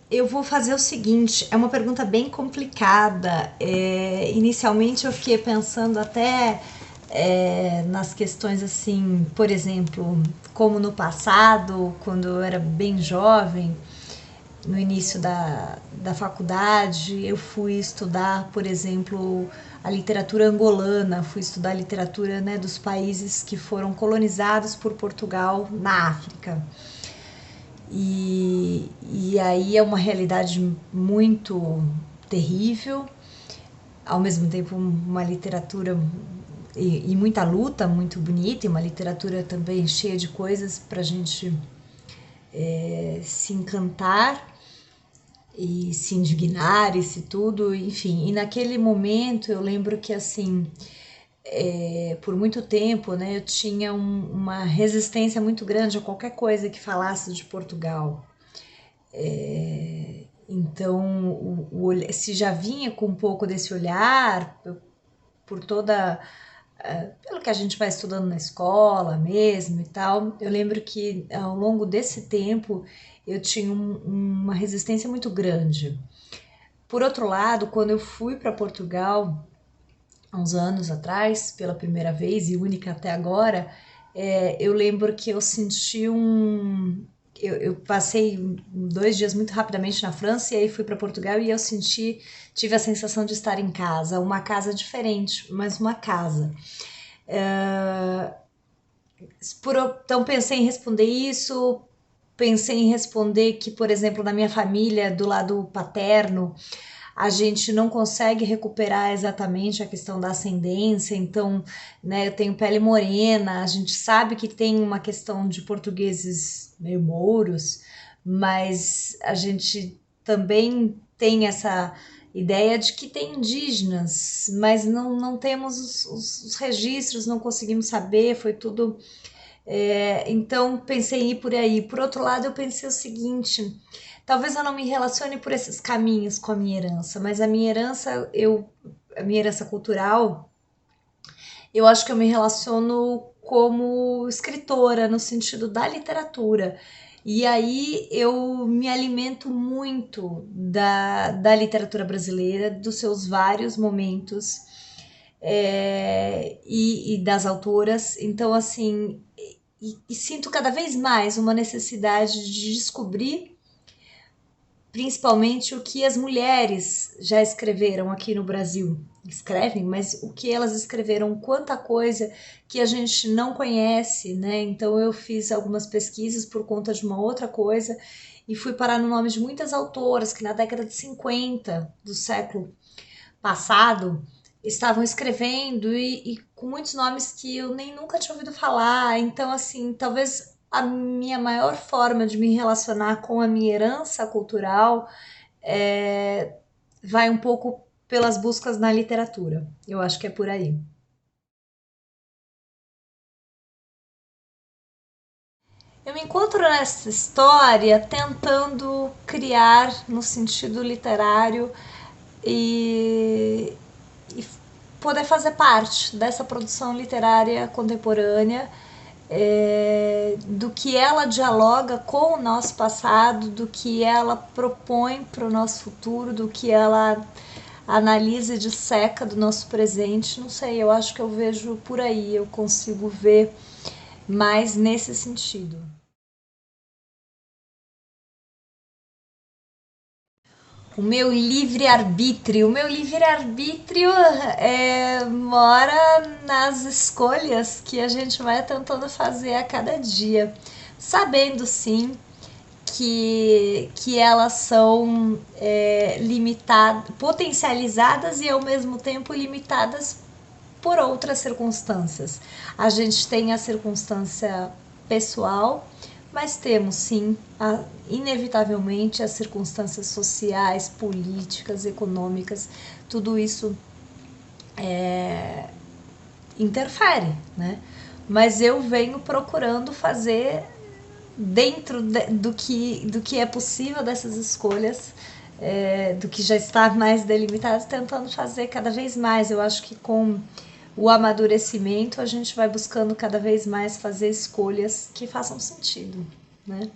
eu vou fazer o seguinte, é uma pergunta bem complicada. Inicialmente eu fiquei pensando até nas questões assim, por exemplo, como no passado, quando eu era bem jovem, no início da faculdade, eu fui estudar, por exemplo, a literatura angolana, fui estudar a literatura, né, dos países que foram colonizados por Portugal na África. E aí é uma realidade muito terrível, ao mesmo tempo uma literatura e muita luta, muito bonita, e uma literatura também cheia de coisas para a gente se encantar e se indignar e se tudo, enfim. E naquele momento eu lembro que assim, por muito tempo, né, eu tinha uma resistência muito grande a qualquer coisa que falasse de Portugal. Então, se já vinha com um pouco desse olhar, por toda. Pelo que a gente vai estudando na escola mesmo e tal, eu lembro que ao longo desse tempo eu tinha uma resistência muito grande. Por outro lado, quando eu fui para Portugal, há uns anos atrás, pela primeira vez e única até agora, eu lembro que eu senti eu passei 2 dias muito rapidamente na França e aí fui para Portugal e tive a sensação de estar em casa, uma casa diferente, mas uma casa. É, então pensei em responder isso, pensei em responder que, por exemplo, na minha família, do lado paterno, a gente não consegue recuperar exatamente a questão da ascendência, então, né, eu tenho pele morena, a gente sabe que tem uma questão de portugueses meio mouros, mas a gente também tem essa ideia de que tem indígenas, mas não temos os registros, não conseguimos saber, foi tudo. Então pensei em ir por aí. Por outro lado, eu pensei o seguinte: talvez eu não me relacione por esses caminhos com a minha herança, mas a minha herança cultural, eu acho que eu me relaciono como escritora, no sentido da literatura. E aí eu me alimento muito da literatura brasileira, dos seus vários momentos, e das autoras. Então, assim, e sinto cada vez mais uma necessidade de descobrir principalmente o que as mulheres já escreveram aqui no Brasil. Escrevem, mas o que elas escreveram, quanta coisa que a gente não conhece, né? Então eu fiz algumas pesquisas por conta de uma outra coisa e fui parar no nome de muitas autoras que na década de 50 do século passado estavam escrevendo e com muitos nomes que eu nem nunca tinha ouvido falar. Então, assim, talvez a minha maior forma de me relacionar com a minha herança cultural é, vai um pouco pelas buscas na literatura. Eu acho que é por aí. Eu me encontro nessa história tentando criar no sentido literário e, e poder fazer parte dessa produção literária contemporânea, do que ela dialoga com o nosso passado, do que ela propõe para o nosso futuro, do que ela analisa e disseca do nosso presente. Não sei, eu acho que eu vejo por aí, eu consigo ver mais nesse sentido. O meu livre-arbítrio mora nas escolhas que a gente vai tentando fazer a cada dia, sabendo sim que elas são limitadas, potencializadas e ao mesmo tempo limitadas por outras circunstâncias. A gente tem a circunstância pessoal, mas temos sim, inevitavelmente, as circunstâncias sociais, políticas, econômicas, tudo isso interfere, né? Mas eu venho procurando fazer dentro do que é possível dessas escolhas, do que já está mais delimitado, tentando fazer cada vez mais. Eu acho que com o amadurecimento a gente vai buscando cada vez mais fazer escolhas que façam sentido, né?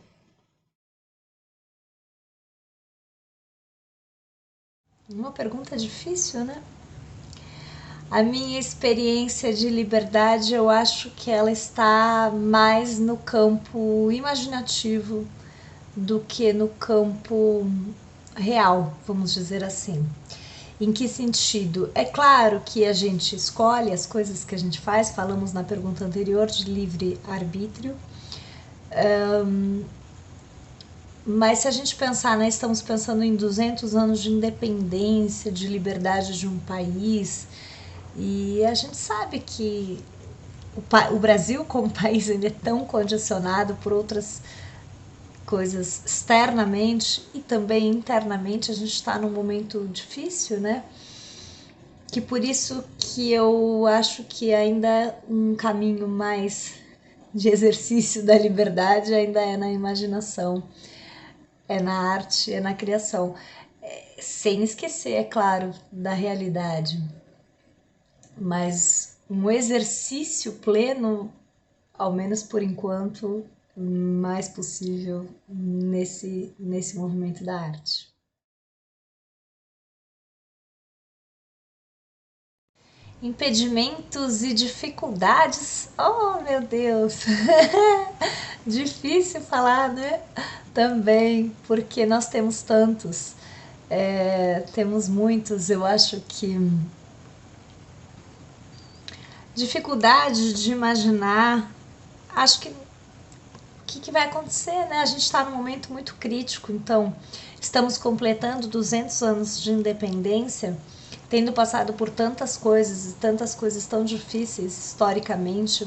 Uma pergunta difícil, né? A minha experiência de liberdade, eu acho que ela está mais no campo imaginativo do que no campo real, vamos dizer assim. Em que sentido? É claro que a gente escolhe as coisas que a gente faz, falamos na pergunta anterior de livre arbítrio, mas se a gente pensar, né, estamos pensando em 200 anos de independência, de liberdade de um país, e a gente sabe que o Brasil como país ainda é tão condicionado por outras coisas externamente e também internamente. A gente está num momento difícil, né? Que por isso que eu acho que ainda um caminho mais de exercício da liberdade ainda é na imaginação, é na arte, é na criação. Sem esquecer, é claro, da realidade. Mas um exercício pleno, ao menos por enquanto, mais possível nesse movimento da arte. Impedimentos e dificuldades. Oh, meu Deus! Difícil falar, né? Também, porque nós temos tantos. Temos muitos. Eu acho que dificuldade de imaginar. Acho que que vai acontecer, né? A gente está num momento muito crítico, então estamos completando 200 anos de independência, tendo passado por tantas coisas e tantas coisas tão difíceis historicamente,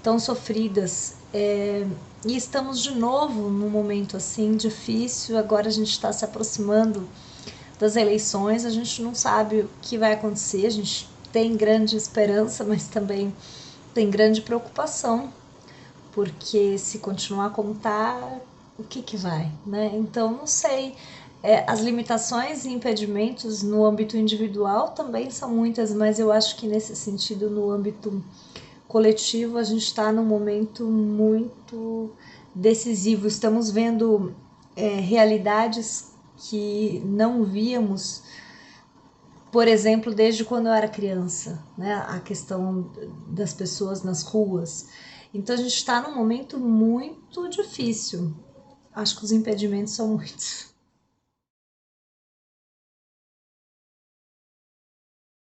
tão sofridas. E estamos de novo num momento assim difícil. Agora a gente está se aproximando das eleições, a gente não sabe o que vai acontecer, a gente tem grande esperança, mas também tem grande preocupação, porque se continuar como tá, o que vai, né? Então, não sei. As limitações e impedimentos no âmbito individual também são muitas, mas eu acho que nesse sentido, no âmbito coletivo, a gente está num momento muito decisivo. Estamos vendo realidades que não víamos, por exemplo, desde quando eu era criança, né? A questão das pessoas nas ruas. Então a gente está num momento muito difícil. Acho que os impedimentos são muitos.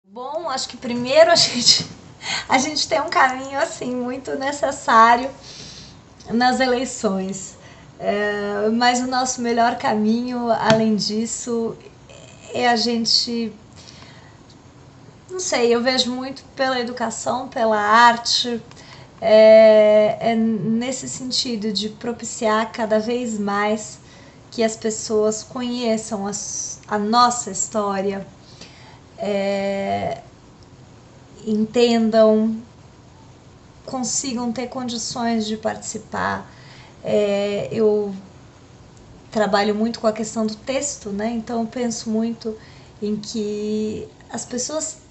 Bom, acho que primeiro a gente tem um caminho assim muito necessário nas eleições. Mas o nosso melhor caminho, além disso, é a gente, não sei, eu vejo muito pela educação, pela arte, nesse sentido de propiciar cada vez mais que as pessoas conheçam a nossa história, entendam, consigam ter condições de participar. Eu trabalho muito com a questão do texto, né? Então eu penso muito em que as pessoas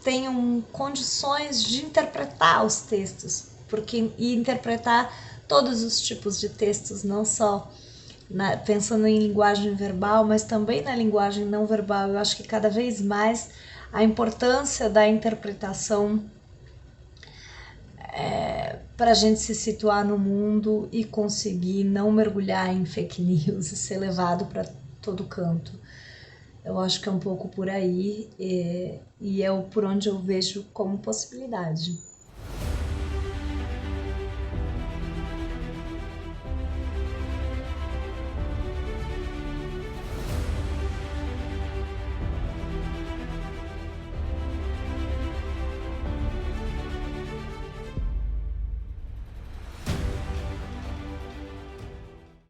tenham condições de interpretar os textos, e interpretar todos os tipos de textos, não só pensando em linguagem verbal, mas também na linguagem não verbal. Eu acho que cada vez mais a importância da interpretação para a gente se situar no mundo e conseguir não mergulhar em fake news e ser levado para todo canto. Eu acho que é um pouco por aí, e é por onde eu vejo como possibilidade.